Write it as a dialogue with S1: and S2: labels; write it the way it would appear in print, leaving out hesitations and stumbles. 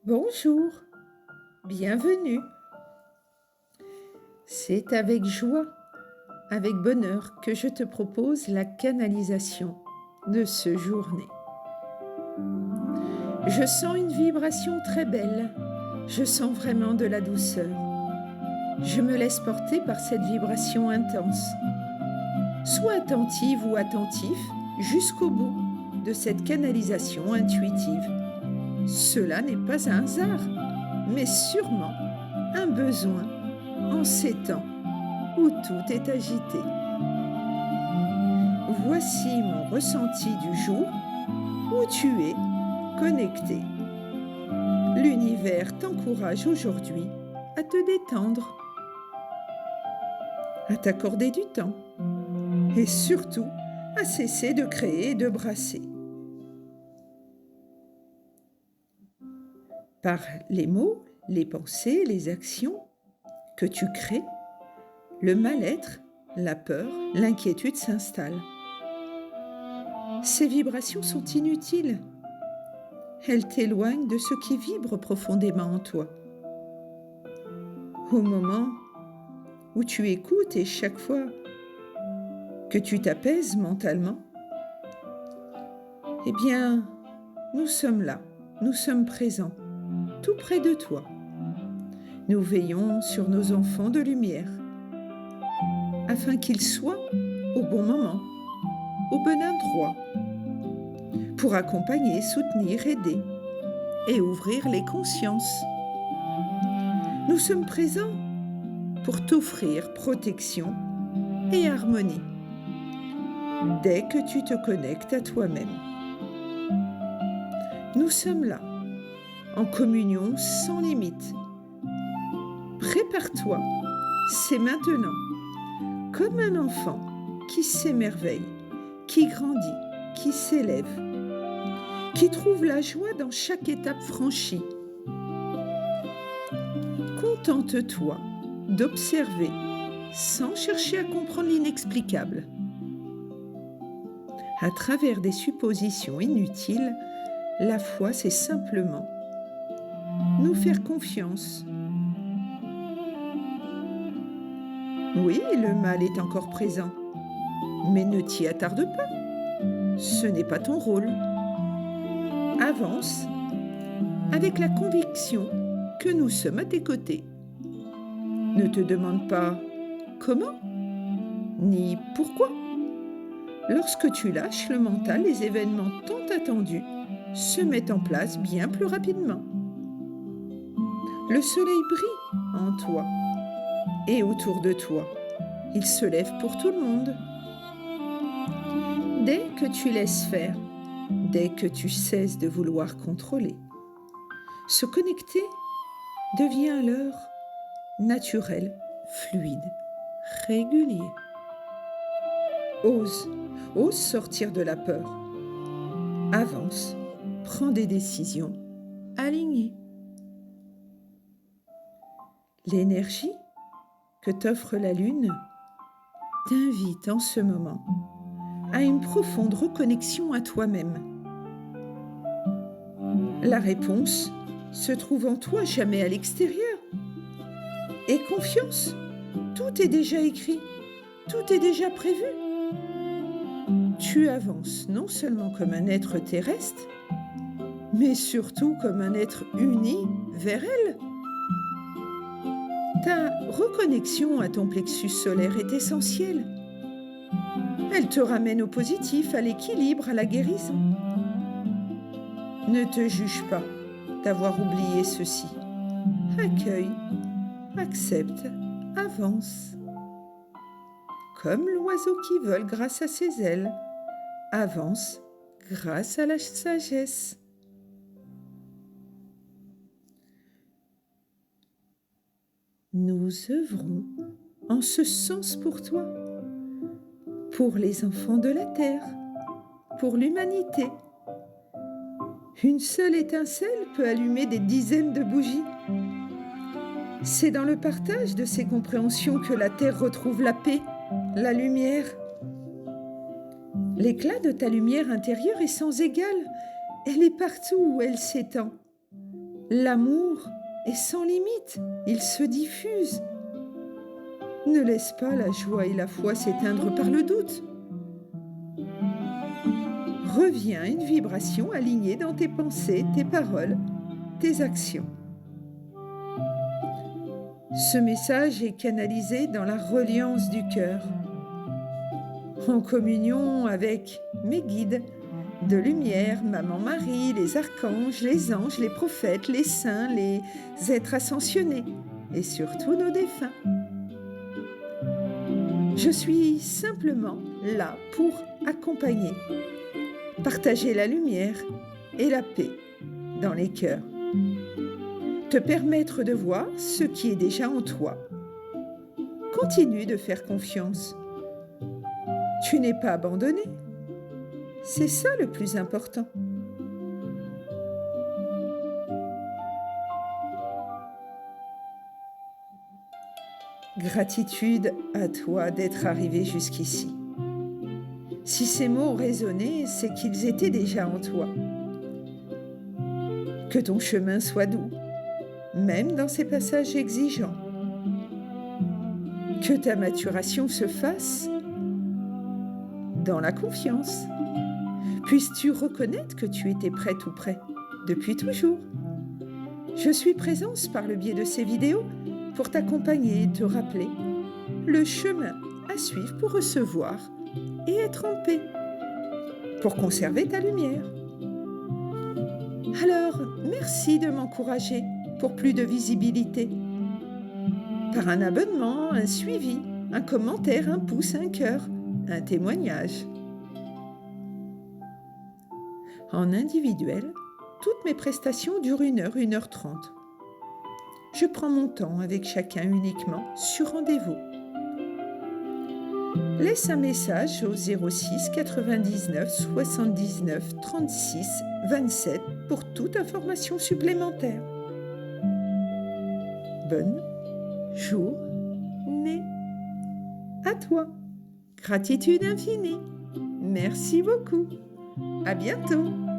S1: Bonjour, bienvenue. C'est avec joie, avec bonheur que je te propose la canalisation de ce journée. Je sens une vibration très belle, je sens vraiment de la douceur. Je me laisse porter par cette vibration intense. Sois attentive ou attentif jusqu'au bout de cette canalisation intuitive. Cela n'est pas un hasard, mais sûrement un besoin en ces temps où tout est agité. Voici mon ressenti du jour où tu es connecté. L'univers t'encourage aujourd'hui à te détendre, à t'accorder du temps et surtout à cesser de créer et de brasser. Par les mots, les pensées, les actions que tu crées, le mal-être, la peur, l'inquiétude s'installent. Ces vibrations sont inutiles. Elles t'éloignent de ce qui vibre profondément en toi. Au moment où tu écoutes et chaque fois que tu t'apaises mentalement, eh bien, nous sommes là, nous sommes présents, tout près de toi. Nous veillons sur nos enfants de lumière, afin qu'ils soient au bon moment, au bon endroit, pour accompagner, soutenir, aider et ouvrir les consciences. Nous sommes présents pour t'offrir protection et harmonie dès que tu te connectes à toi-même. Nous sommes là, en communion sans limite. Prépare-toi, c'est maintenant, comme un enfant qui s'émerveille, qui grandit, qui s'élève, qui trouve la joie dans chaque étape franchie. Contente-toi d'observer sans chercher à comprendre l'inexplicable. À travers des suppositions inutiles, la foi, c'est simplement nous faire confiance. Oui, le mal est encore présent, mais ne t'y attarde pas. Ce n'est pas ton rôle. Avance avec la conviction que nous sommes à tes côtés. Ne te demande pas comment, ni pourquoi. Lorsque tu lâches le mental, les événements tant attendus se mettent en place bien plus rapidement. Le soleil brille en toi et autour de toi. Il se lève pour tout le monde. Dès que tu laisses faire, dès que tu cesses de vouloir contrôler, se connecter devient alors naturel, fluide, régulier. Ose sortir de la peur. Avance, prends des décisions alignées. L'énergie que t'offre la Lune t'invite en ce moment à une profonde reconnexion à toi-même. La réponse se trouve en toi, jamais à l'extérieur. Et confiance, tout est déjà écrit, tout est déjà prévu. Tu avances non seulement comme un être terrestre, mais surtout comme un être uni vers elle. Ta reconnexion à ton plexus solaire est essentielle. Elle te ramène au positif, à l'équilibre, à la guérison. Ne te juge pas d'avoir oublié ceci. Accueille, accepte, avance. Comme l'oiseau qui vole grâce à ses ailes, avance grâce à la sagesse. Nous œuvrons en ce sens pour toi, pour les enfants de la terre, pour l'humanité. Une seule étincelle peut allumer des dizaines de bougies. C'est dans le partage de ces compréhensions que la terre retrouve la paix, la lumière. L'éclat de ta lumière intérieure est sans égal. Elle est partout où elle s'étend. L'amour est sans limite, il se diffuse. Ne laisse pas la joie et la foi s'éteindre par le doute. Reviens à une vibration alignée dans tes pensées, tes paroles, tes actions. Ce message est canalisé dans la reliance du cœur, en communion avec mes guides de lumière, Maman Marie, les archanges, les anges, les prophètes, les saints, les êtres ascensionnés et surtout nos défunts. Je suis simplement là pour accompagner, partager la lumière et la paix dans les cœurs, te permettre de voir ce qui est déjà en toi. Continue de faire confiance. Tu n'es pas abandonné. C'est ça le plus important. Gratitude à toi d'être arrivé jusqu'ici. Si ces mots ont résonné, c'est qu'ils étaient déjà en toi. Que ton chemin soit doux, même dans ces passages exigeants. Que ta maturation se fasse dans la confiance. Puisses-tu reconnaître que tu étais prêt tout près, depuis toujours. Je suis présente par le biais de ces vidéos pour t'accompagner et te rappeler le chemin à suivre pour recevoir et être en paix, pour conserver ta lumière. Alors, merci de m'encourager pour plus de visibilité. Par un abonnement, un suivi, un commentaire, un pouce, un cœur, un témoignage. En individuel, toutes mes prestations durent 1h, 1h30. Je prends mon temps avec chacun uniquement sur rendez-vous. Laisse un message au 06 99 79 36 27 pour toute information supplémentaire. Bonne journée à toi. Gratitude infinie. Merci beaucoup. À bientôt.